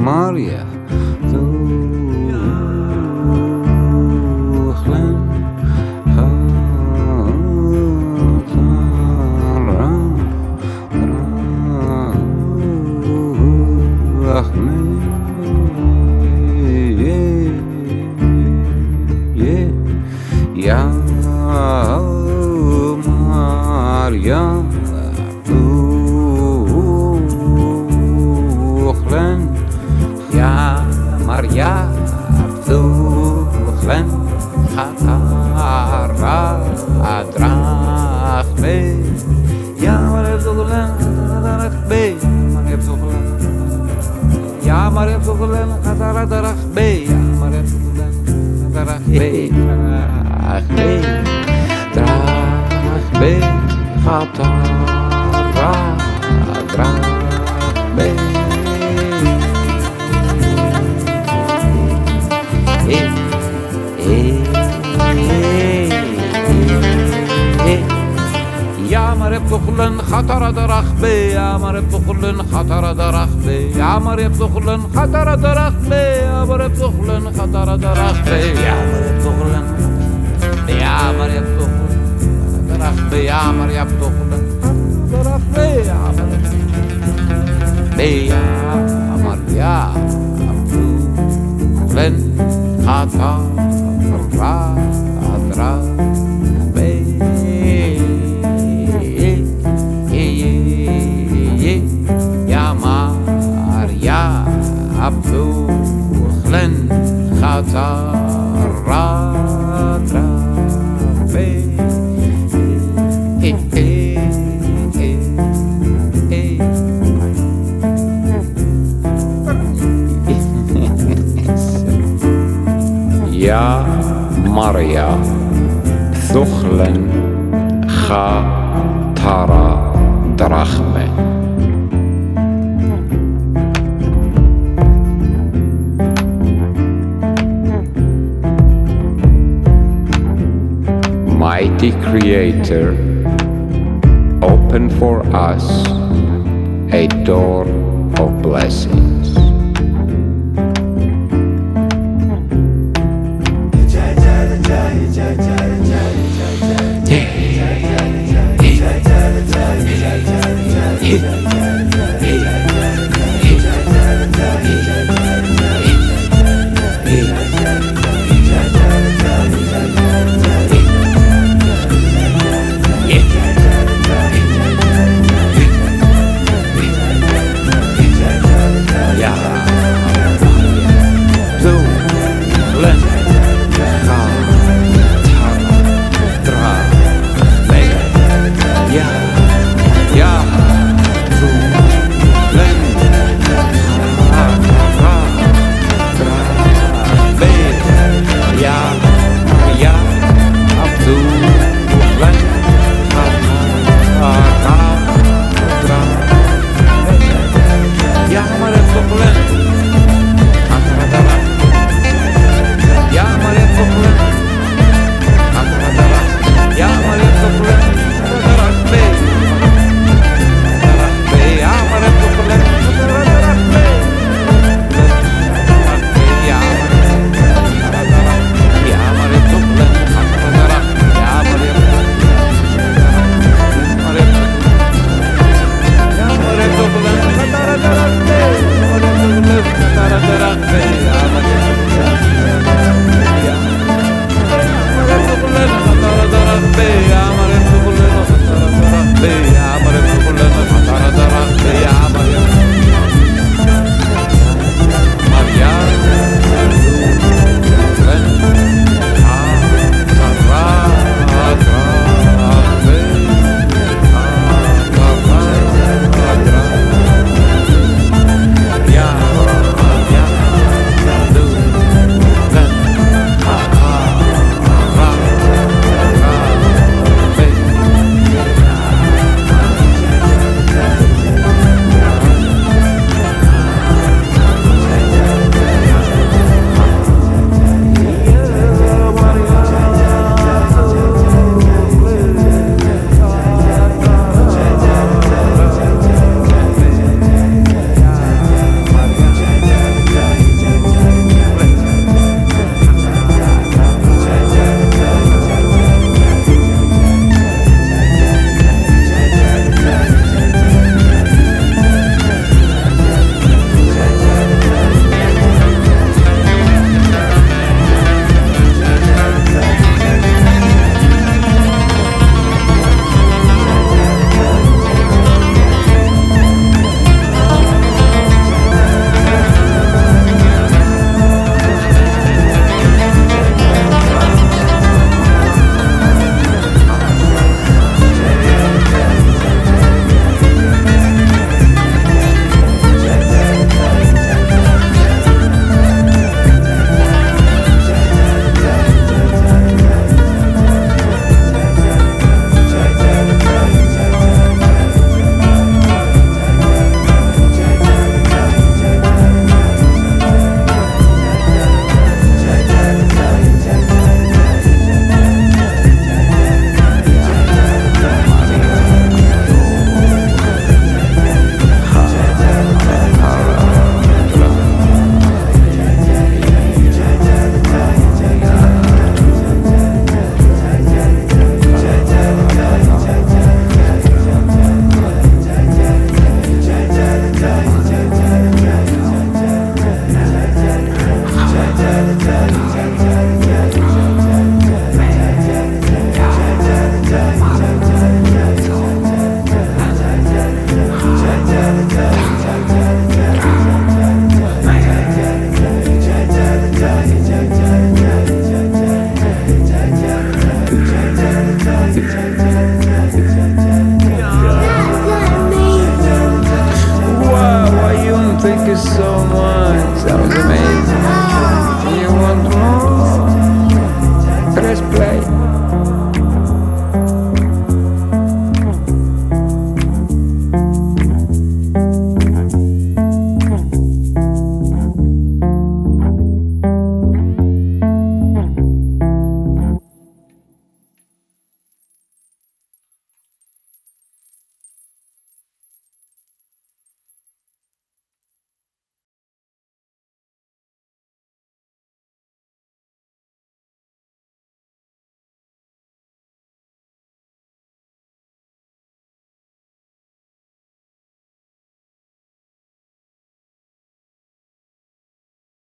Maria Ya Maria Tuchlen Ya Maria Tuchlen Khatara Adrach Be Ya Maria Tuchlen Adrach Be Maria Tuchlen Ya Maria Tuchlen Khatara Adrach Be Ya Maria Tuchlen Adrach Be Drach be Khatara Drach be Ya Mareb Tuchlen Khatara Drach be Ya Mareb Tuchlen Khatara Drach be Ya Mareb Tuchlen Khatara Drach be Ya Mareb Tuchlen Khatara Drach be Ya Mareb Tuchlen Ya Maria Tuchlen Drach be Ya Maria Tuchlen Drach be Ya Maria be Ya Maria Tuchlen Khatara Drach be Ya Maria Tuchlen Khatara Ya Maria Tuchlen Khatara Drachme Mighty Creator, open for us a door of blessings. Ya you so much.